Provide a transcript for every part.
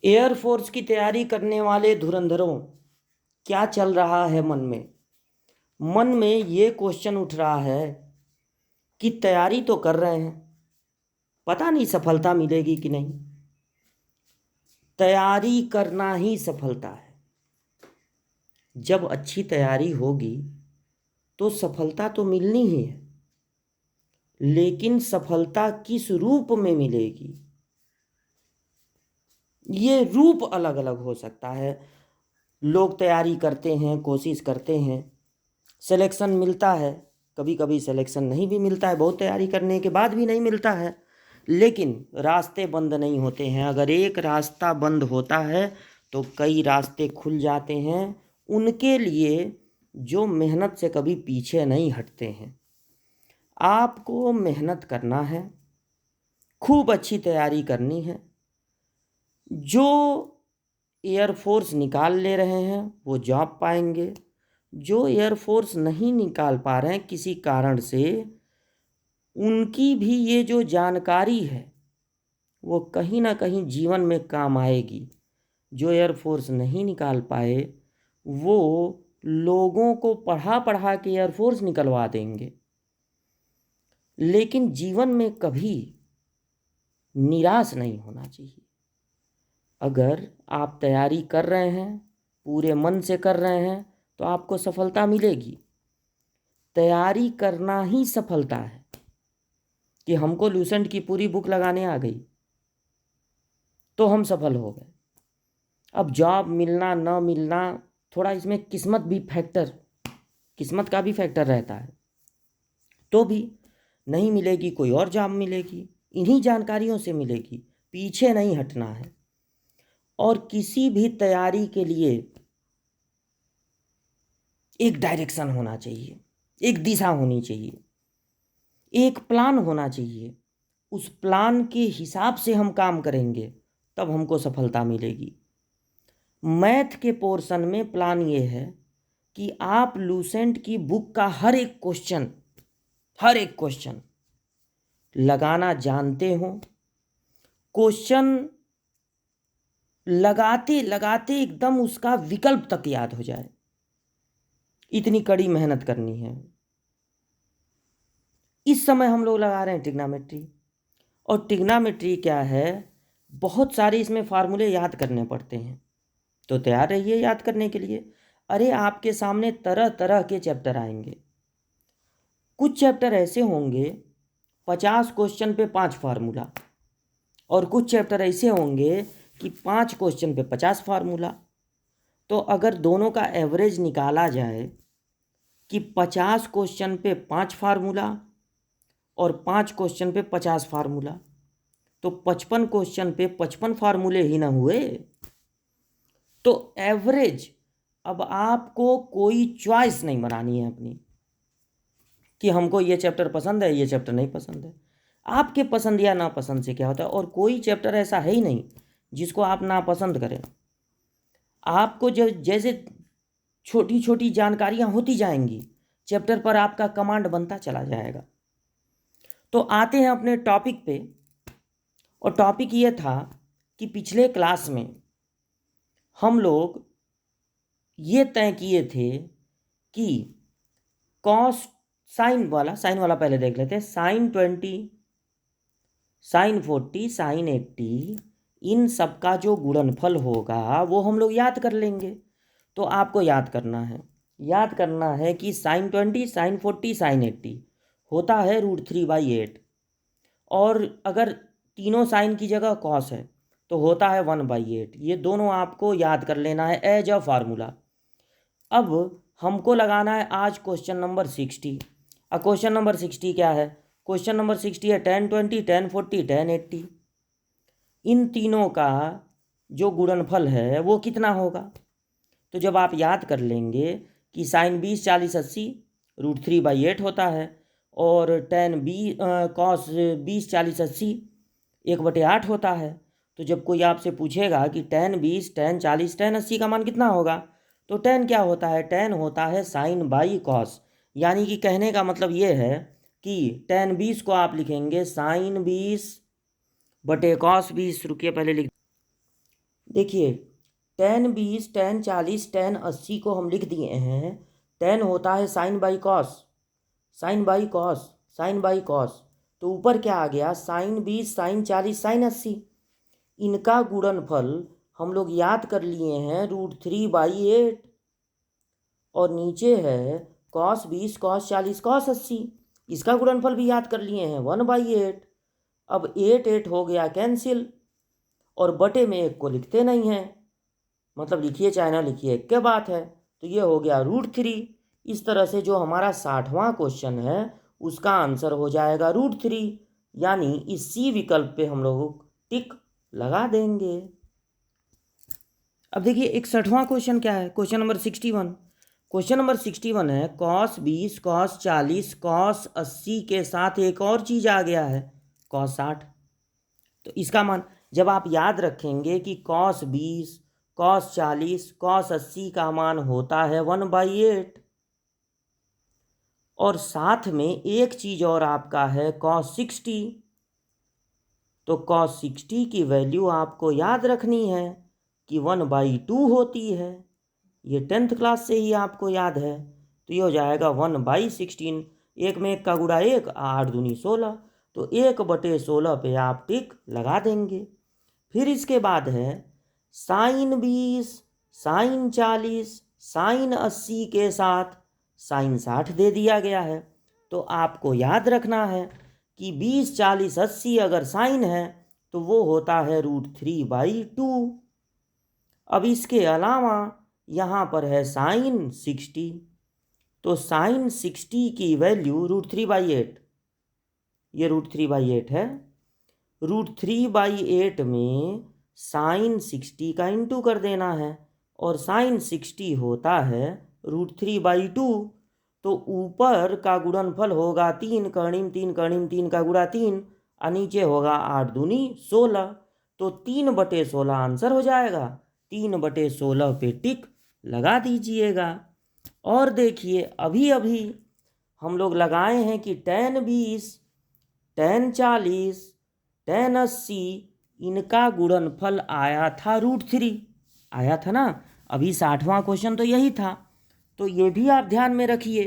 Air force की तैयारी करने वाले धुरंधरों, क्या चल रहा है मन में? मन में ये क्वेश्चन उठ रहा है कि तैयारी तो कर रहे हैं, पता नहीं सफलता मिलेगी कि नहीं। तैयारी करना ही सफलता है। जब अच्छी तैयारी होगी तो सफलता तो मिलनी ही है, लेकिन सफलता किस रूप में मिलेगी, ये रूप अलग अलग हो सकता है। लोग तैयारी करते हैं, कोशिश करते हैं, सिलेक्शन मिलता है, कभी कभी सिलेक्शन नहीं भी मिलता है, बहुत तैयारी करने के बाद भी नहीं मिलता है। लेकिन रास्ते बंद नहीं होते हैं। अगर एक रास्ता बंद होता है तो कई रास्ते खुल जाते हैं उनके लिए जो मेहनत से कभी पीछे नहीं हटते हैं। आपको मेहनत करना है, खूब अच्छी तैयारी करनी है। जो एयरफोर्स निकाल ले रहे हैं वो जॉब पाएंगे, जो एयरफोर्स नहीं निकाल पा रहे हैं किसी कारण से, उनकी भी ये जो जानकारी है वो कहीं ना कहीं जीवन में काम आएगी। जो एयरफोर्स नहीं निकाल पाए वो लोगों को पढ़ा पढ़ा के एयरफोर्स निकलवा देंगे। लेकिन जीवन में कभी निराश नहीं होना चाहिए। अगर आप तैयारी कर रहे हैं, पूरे मन से कर रहे हैं, तो आपको सफलता मिलेगी। तैयारी करना ही सफलता है। कि हमको लूसेंट की पूरी बुक लगाने आ गई तो हम सफल हो गए। अब जॉब मिलना न मिलना, थोड़ा इसमें किस्मत का भी फैक्टर रहता है। तो भी नहीं मिलेगी, कोई और जॉब मिलेगी, इन्हीं जानकारियों से मिलेगी। पीछे नहीं हटना है। और किसी भी तैयारी के लिए एक डायरेक्शन होना चाहिए, एक दिशा होनी चाहिए, एक प्लान होना चाहिए। उस प्लान के हिसाब से हम काम करेंगे तब हमको सफलता मिलेगी। मैथ के पोर्शन में प्लान ये है कि आप लूसेंट की बुक का हर एक क्वेश्चन लगाना जानते हो। क्वेश्चन लगाते लगाते एकदम उसका विकल्प तक याद हो जाए, इतनी कड़ी मेहनत करनी है। इस समय हम लोग लगा रहे हैं ट्रिग्नोमेट्री। और ट्रिग्नोमेट्री क्या है, बहुत सारे इसमें फार्मूले याद करने पड़ते हैं। तो तैयार रहिए याद करने के लिए। अरे आपके सामने तरह तरह के चैप्टर आएंगे। कुछ चैप्टर ऐसे होंगे 50 क्वेश्चन पे 5 फार्मूला, और कुछ चैप्टर ऐसे होंगे कि 5 क्वेश्चन पे 50 फार्मूला। तो अगर दोनों का एवरेज निकाला जाए कि 50 क्वेश्चन पे 5 फार्मूला और 5 क्वेश्चन पे 50 फार्मूला, तो 55 क्वेश्चन पे 55 फार्मूले ही ना हुए। तो एवरेज, अब आपको कोई चॉइस नहीं बनानी है अपनी कि हमको ये चैप्टर पसंद है, ये चैप्टर नहीं पसंद है। आपके पसंद या नापसंद से क्या होता है, और कोई चैप्टर ऐसा है ही नहीं जिसको आप नापसंद करें। आपको जब जैसे छोटी छोटी जानकारियां होती जाएंगी, चैप्टर पर आपका कमांड बनता चला जाएगा। तो आते हैं अपने टॉपिक पे। और टॉपिक ये था कि पिछले क्लास में हम लोग ये तय किए थे कि कॉस साइन वाला पहले देख लेते हैं। साइन 20, साइन 40, साइन 80, इन सब का जो गुणनफल होगा वो हम लोग याद कर लेंगे। तो आपको याद करना है कि साइन 20, साइन 40, साइन 80 होता है √3/8। और अगर तीनों साइन की जगह कॉस है तो होता है 1/8। ये दोनों आपको याद कर लेना है एज अ फार्मूला। अब हमको लगाना है आज क्वेश्चन नंबर 60। अब क्वेश्चन नंबर 60 क्या है? क्वेश्चन नंबर 60 है tan 20, tan 40, tan 80। इन तीनों का जो गुणनफल है वो कितना होगा? तो जब आप याद कर लेंगे कि साइन 20, 40, 80 √3/8 होता है, और tan कॉस 20, 40, 80 1/8 होता है। तो जब कोई आपसे पूछेगा कि tan 20, tan 40, tan 80 का मान कितना होगा, तो tan क्या होता है? tan होता है साइन बाई कॉस। यानी कि कहने का मतलब ये है कि tan 20 को आप लिखेंगे साइन 20 बटे कॉस 20। रुकिए पहले लिख, देखिए, tan 20, tan 40, tan 80 को हम लिख दिए हैं। tan होता है sine by cos, sine by cos, sine by cos. तो ऊपर क्या आ गया, साइन 20, साइन 40, साइन 80। इनका गुणनफल हम लोग याद कर लिए हैं √3/8, और नीचे है कॉस 20, कॉस 40, कॉस 80। इसका गुणनफल भी याद कर लिए हैं 1/8। अब 8 हो गया कैंसिल, और बटे में 1 को लिखते नहीं हैं, मतलब लिखिए चाहे ना लिखिए एक के बात है। तो ये हो गया √3। इस तरह से जो हमारा 60वां क्वेश्चन है उसका आंसर हो जाएगा √3, यानी इस सी विकल्प पे हम लोग टिक लगा देंगे। अब देखिए 61वां क्वेश्चन क्या है, क्वेश्चन नंबर 61। क्वेश्चन नंबर 61 है cos 20, cos 40, cos 80 के साथ एक और चीज़ आ गया है cos 60। तो इसका मान जब आप याद रखेंगे कि cos 20, cos 40, cos 80 का मान होता है 1/8, और साथ में एक चीज़ और आपका है cos 60। तो cos 60 की वैल्यू आपको याद रखनी है कि 1/2 होती है। ये 10th क्लास से ही आपको याद है। तो ये हो जाएगा 1/16। एक में 1 का गुणा 1, 8 दूनी 16। तो 1/16 पे आप टिक लगा देंगे। फिर इसके बाद है साइन 20, साइन 40, साइन 80 के साथ साइन 60 दे दिया गया है। तो आपको याद रखना है कि 20, 40, 80 अगर साइन है तो वो होता है √3/2। अब इसके अलावा यहाँ पर है साइन 60। तो साइन 60 की वैल्यू √3/8, ये √3/8 है। √3/8 में साइन 60 का इंटू कर देना है, और साइन 60 होता है √3/2। तो ऊपर का गुणनफल होगा 3 कर्णिम 3 कर्णिम 3 का गुणा 3, और नीचे होगा 8 दूनी 16। तो 3/16 आंसर हो जाएगा। 3/16 पे टिक लगा दीजिएगा। और देखिए अभी अभी हम लोग लगाए हैं कि tan 20, tan 40, tan 80 इनका गुणनफल आया था √3, आया था ना। अभी 60वां क्वेश्चन तो यही था। तो ये भी आप ध्यान में रखिए,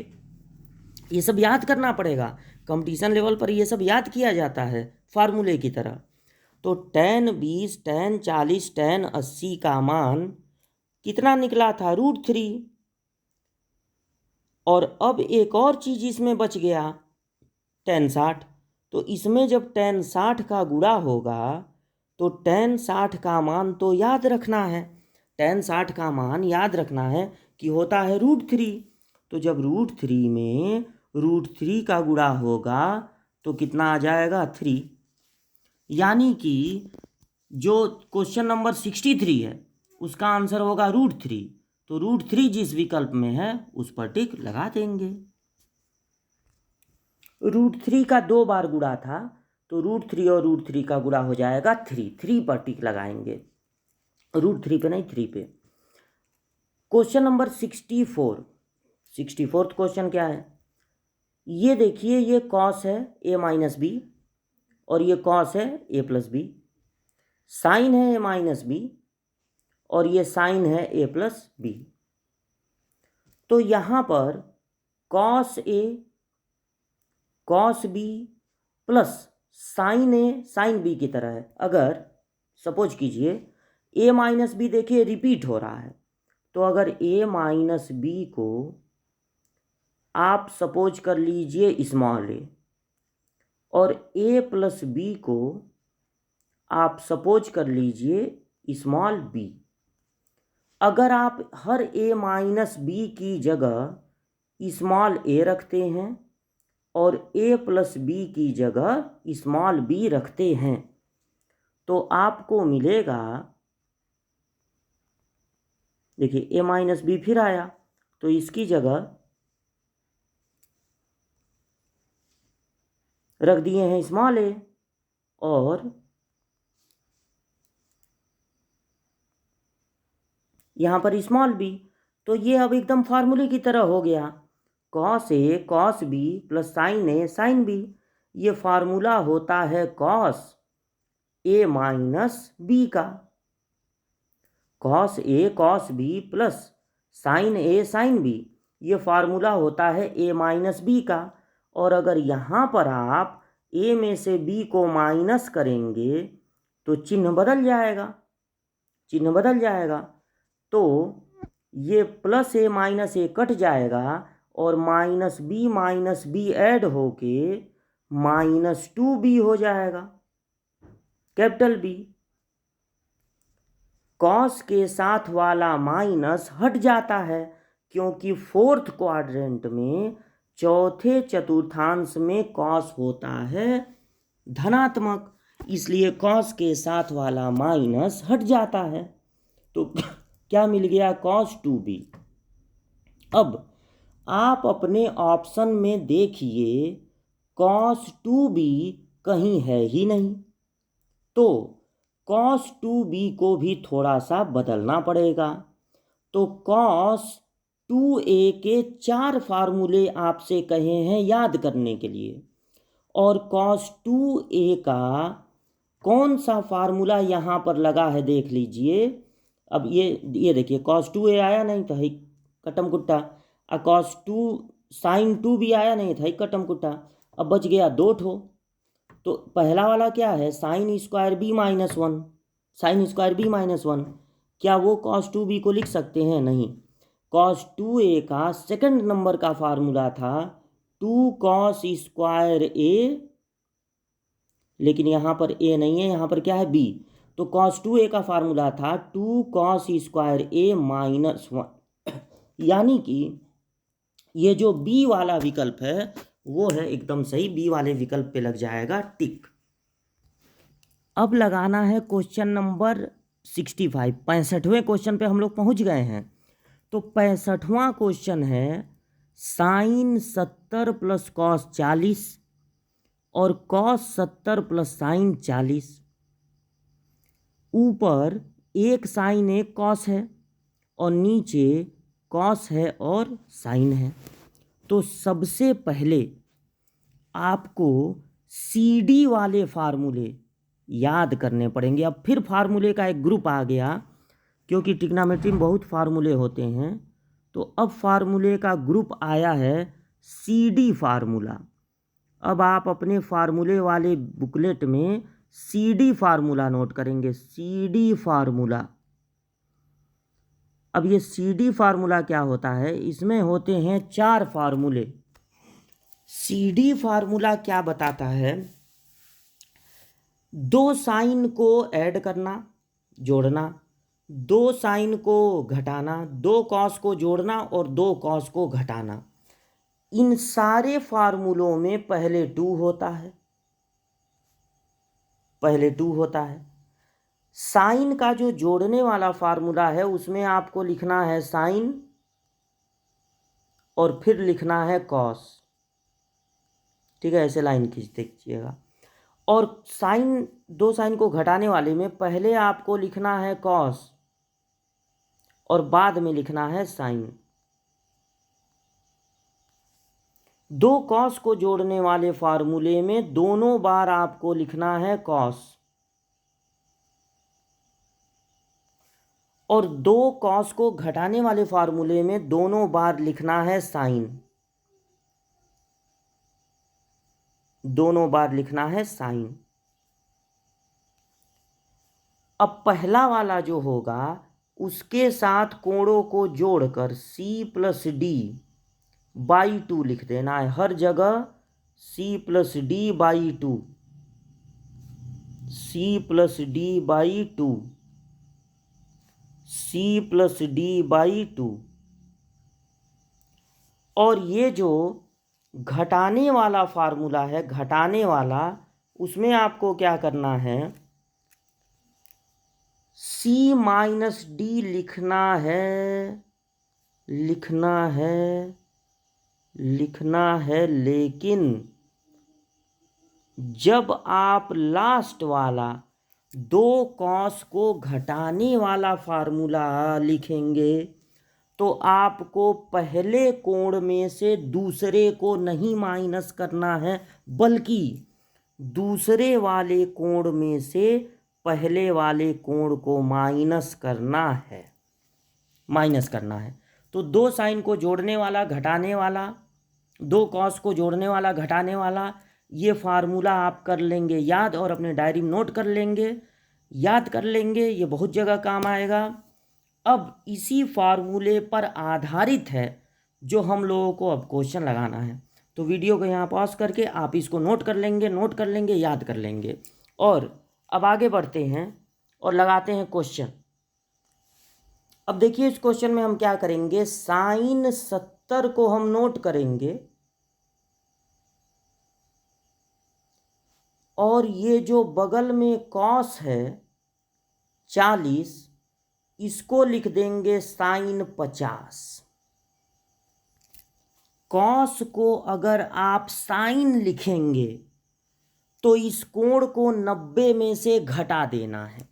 ये सब याद करना पड़ेगा। कंपटीशन लेवल पर ये सब याद किया जाता है फार्मूले की तरह। तो tan 20, tan 40, tan 80 का मान कितना निकला था √3। और अब एक और चीज़ इसमें बच गया tan 60। तो इसमें जब tan 60 का गुणा होगा तो tan 60 का मान तो याद रखना है, tan 60 का मान याद रखना है कि होता है √3। तो जब √3 में √3 का गुणा होगा तो कितना आ जाएगा 3, यानी कि जो क्वेश्चन नंबर 63 है उसका आंसर होगा √3। तो √3 जिस विकल्प में है उस पर टिक लगा देंगे। √3 का 2 बार गुणा था, तो √3 और √3 का गुणा हो जाएगा 3 पर टिक लगाएंगे, √3 पे नहीं 3 पे। क्वेश्चन नंबर 64, 64th क्वेश्चन क्या है, ये देखिए ये कॉस है a-b और ये कॉस है a+b, साइन है a-b और ये साइन है a+b। तो यहाँ पर cos a, cos b plus sine a sine b की तरह है। अगर सपोज कीजिए a-b देखिए रिपीट हो रहा है, तो अगर a-b को आप सपोज कर लीजिए स्मॉल ए, और a+b को आप सपोज कर लीजिए स्मॉल b। अगर आप हर a-b की जगह स्मॉल a रखते हैं और a+b की जगह स्मॉल b रखते हैं तो आपको मिलेगा, देखिए a-b फिर आया तो इसकी जगह रख दिए हैं स्मॉल a, और यहाँ पर स्मॉल b। तो ये अब एकदम फार्मूले की तरह हो गया, cos A cos B plus sine a sine B. ये फार्मूला होता है कॉस a-b का। Cos A cos B plus sine a sine B, ये फार्मूला होता है ए माइनस बी का। और अगर यहाँ पर आप ए में से बी को माइनस करेंगे तो चिन्ह बदल जाएगा, चिन्ह बदल जाएगा। तो ये प्लस ए माइनस ए कट जाएगा और माइनस बी ऐड होके -2b हो जाएगा, कैपिटल बी। कॉस के साथ वाला माइनस हट जाता है क्योंकि फोर्थ क्वाड्रेंट में चौथे चतुर्थांश में कॉस होता है धनात्मक, इसलिए कॉस के साथ वाला माइनस हट जाता है। तो क्या मिल गया? cos 2b। अब आप अपने ऑप्शन में देखिए cos 2b कहीं है ही नहीं, तो cos 2b को भी थोड़ा सा बदलना पड़ेगा। तो cos 2a के 4 फार्मूले आपसे कहे हैं याद करने के लिए, और cos 2a का कौन सा फार्मूला यहाँ पर लगा है देख लीजिए। अब ये देखिए cos 2a आया नहीं था, ही कटम कुट्टा। cos 2 sin 2 भी आया नहीं था, ही कटम कुट्टा। अब बच गया 2 ठो। तो पहला वाला क्या है? Sine square B minus one, sine square B minus one. क्या वो cos 2b को लिख सकते हैं? नहीं। cos 2a का सेकंड नंबर का फार्मूला था 2 cos स्क्वायर a, लेकिन यहाँ पर a नहीं है, यहाँ पर क्या है? b। तो cos 2a का फार्मूला था 2 cos square a minus one, यानी कि ये जो b वाला विकल्प है वो है एकदम सही, b वाले विकल्प पे लग जाएगा टिक। अब लगाना है क्वेश्चन नंबर 65, 65वें क्वेश्चन पे हम लोग पहुंच गए हैं। तो 65वां क्वेश्चन है साइन 70 प्लस कॉस 40 और कॉस 70 प्लस साइन 40। ऊपर एक साइन एक कॉस है और नीचे कॉस है और साइन है। तो सबसे पहले आपको CD वाले फार्मूले याद करने पड़ेंगे। अब फिर फार्मूले का एक ग्रुप आ गया, क्योंकि ट्रिग्नोमेट्री में बहुत फार्मूले होते हैं, तो अब फार्मूले का ग्रुप आया है CD फार्मूला। अब आप अपने फार्मूले वाले बुकलेट में CD फार्मूला नोट करेंगे, CD फार्मूला। अब ये CD फार्मूला क्या होता है? इसमें होते हैं 4 फार्मूले। CD फार्मूला क्या बताता है? 2 साइन को ऐड करना, जोड़ना, 2 साइन को घटाना, 2 कॉस को जोड़ना और 2 कॉस को घटाना। इन सारे फार्मूलों में पहले 2 होता है, पहले 2 होता है। साइन का जो जोड़ने वाला फार्मूला है उसमें आपको लिखना है साइन और फिर लिखना है कॉस, ठीक है? ऐसे लाइन खींच दीजिएगा। और साइन, 2 साइन को घटाने वाले में पहले आपको लिखना है कॉस और बाद में लिखना है साइन। 2 कॉस को जोड़ने वाले फार्मूले में दोनों बार आपको लिखना है कॉस और 2 कॉस को घटाने वाले फार्मूले में दोनों बार लिखना है साइन, दोनों बार लिखना है साइन। अब पहला वाला जो होगा उसके साथ कोणों को जोड़कर C प्लस डी बाई 2 लिख देना है हर जगह, C plus D by 2, C plus D by 2, C plus D by 2। और ये जो घटाने वाला फार्मूला है, घटाने वाला, उसमें आपको क्या करना है? C माइनस डी लिखना है, लिखना है, लिखना है। लेकिन जब आप लास्ट वाला 2 कॉस को घटाने वाला फार्मूला लिखेंगे तो आपको पहले कोण में से दूसरे को नहीं माइनस करना है, बल्कि दूसरे वाले कोण में से पहले वाले कोण को माइनस करना है। तो दो साइन को जोड़ने वाला घटाने वाला, दो कॉस को जोड़ने वाला घटाने वाला, ये फार्मूला आप कर लेंगे याद और अपने डायरी में नोट कर लेंगे, याद कर लेंगे, ये बहुत जगह काम आएगा। अब इसी फार्मूले पर आधारित है जो हम लोगों को अब क्वेश्चन लगाना है। तो वीडियो को यहाँ पॉज करके आप इसको नोट कर लेंगे, याद कर लेंगे। और अब आगे बढ़ते हैं और लगाते हैं क्वेश्चन। अब देखिए इस क्वेश्चन में हम क्या करेंगे, साइन 70 को हम नोट करेंगे और ये जो बगल में कॉस है 40, इसको लिख देंगे साइन 50। कॉस को अगर आप साइन लिखेंगे तो इस कोण को 90 में से घटा देना है।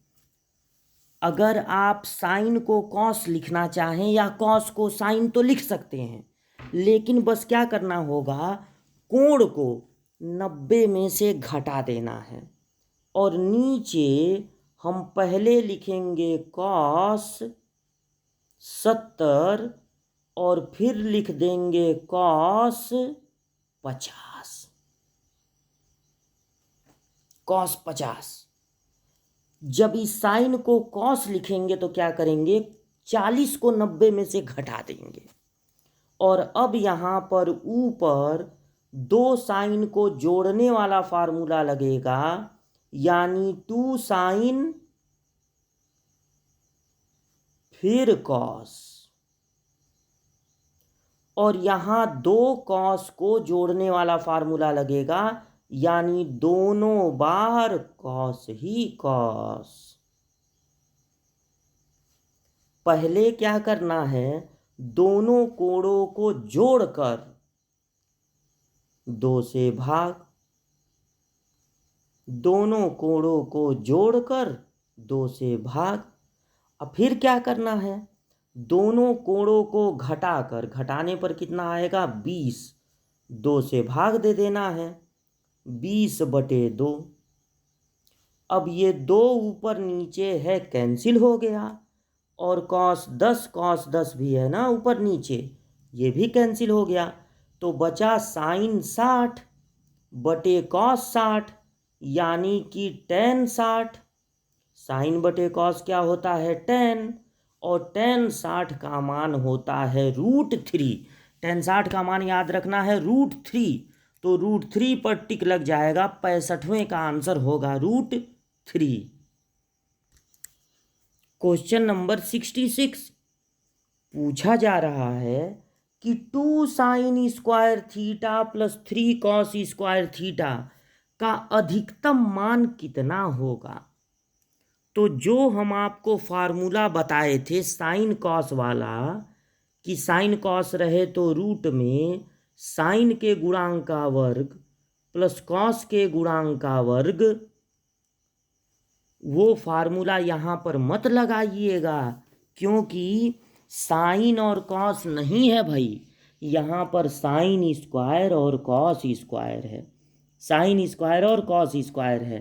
अगर आप साइन को कॉस लिखना चाहें या कॉस को साइन तो लिख सकते हैं, लेकिन बस क्या करना होगा, कोण को 90 में से घटा देना है। और नीचे हम पहले लिखेंगे कॉस 70 और फिर लिख देंगे कॉस 50। कॉस 50। जब इस साइन को कॉस लिखेंगे तो क्या करेंगे, 40 को 90 में से घटा देंगे। और अब यहाँ पर ऊपर दो साइन को जोड़ने वाला फार्मूला लगेगा, यानी 2 साइन फिर कॉस। और यहाँ दो कॉस को जोड़ने वाला फार्मूला लगेगा, यानी दोनों बार कॉस ही कॉस। पहले क्या करना है, दोनों कोणों को जोड़कर 2 से भाग, दोनों कोणों को जोड़कर 2 से भाग। अब फिर क्या करना है, दोनों कोणों को घटाकर, घटाने पर कितना आएगा 20, 2 से भाग दे देना है, 20/2। अब ये 2 ऊपर नीचे है कैंसिल हो गया, और कॉस 10 भी है ना ऊपर नीचे, ये भी कैंसिल हो गया। तो बचा साइन 60/कॉस 60, यानी कि tan 60। साइन बटे कॉस क्या होता है, tan, और tan 60 का मान होता है √3। tan 60 का मान याद रखना है √3। तो √3 पर टिक लग जाएगा, 65वें का आंसर होगा √3। क्वेश्चन नंबर 66 पूछा जा रहा है कि 2 sine square theta plus 3 cos square theta का अधिकतम मान कितना होगा। तो जो हम आपको फार्मूला बताए थे साइन कॉस वाला, कि साइन कॉस रहे तो रूट में साइन के गुणांक का वर्ग प्लस कॉस के गुणांक का वर्ग, वो फार्मूला यहाँ पर मत लगाइएगा, क्योंकि साइन और कॉस नहीं है भाई, यहाँ पर साइन स्क्वायर और कॉस स्क्वायर है, साइन स्क्वायर और कॉस स्क्वायर है,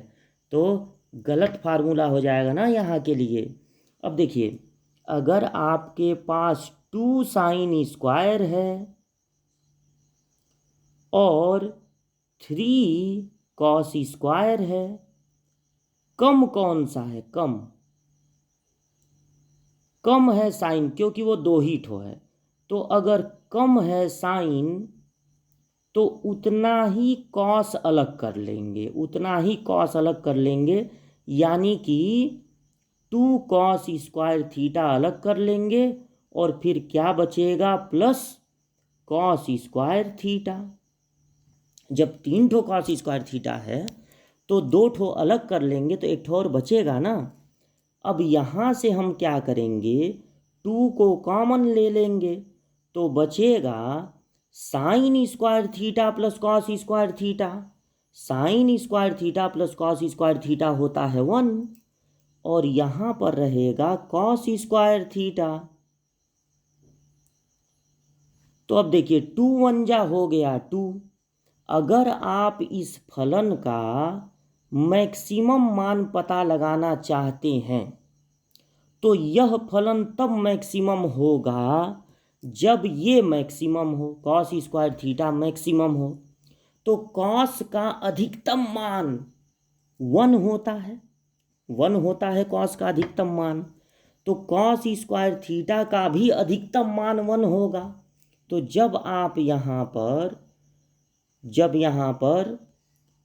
तो गलत फार्मूला हो जाएगा ना यहाँ के लिए। अब देखिए, अगर आपके पास 2 साइन स्क्वायर है और 3 कॉस स्क्वायर है, कम कौन सा है, कम है साइन, क्योंकि वो 2 ही ठो है। तो अगर कम है साइन तो उतना ही कॉस अलग कर लेंगे, यानी कि 2 कॉस स्क्वायर थीटा अलग कर लेंगे, और फिर क्या बचेगा, प्लस कॉस स्क्वायर थीटा। जब 3 ठो कॉस स्क्वायर थीटा है तो 2 ठो अलग कर लेंगे तो 1 ठो और बचेगा ना। अब यहाँ से हम क्या करेंगे, 2 को कॉमन ले लेंगे, तो बचेगा sine square theta plus cos square theta. Sine square theta plus cos square theta होता है 1, और यहाँ पर रहेगा कॉस स्क्वायर थीटा। तो अब देखिए 2 1 जा हो गया 2। अगर आप इस फलन का मैक्सिमम मान पता लगाना चाहते हैं तो यह फलन तब मैक्सिमम होगा जब ये मैक्सिमम हो, कॉस स्क्वायर थीटा मैक्सिमम हो। तो कॉस का अधिकतम मान 1 होता है, 1 होता है कॉस का अधिकतम मान। तो कॉस स्क्वायर थीटा का भी अधिकतम मान 1 होगा। तो जब यहाँ पर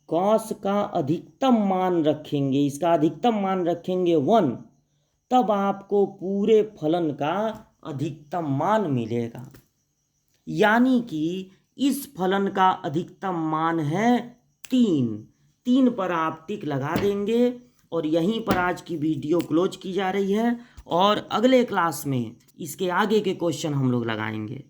कॉस का अधिकतम मान रखेंगे, इसका अधिकतम मान रखेंगे 1, तब आपको पूरे फलन का अधिकतम मान मिलेगा। यानी कि इस फलन का अधिकतम मान है 3 पर आप टिक लगा देंगे। और यहीं पर आज की वीडियो क्लोज की जा रही है और अगले क्लास में इसके आगे के क्वेश्चन हम लोग लगाएंगे।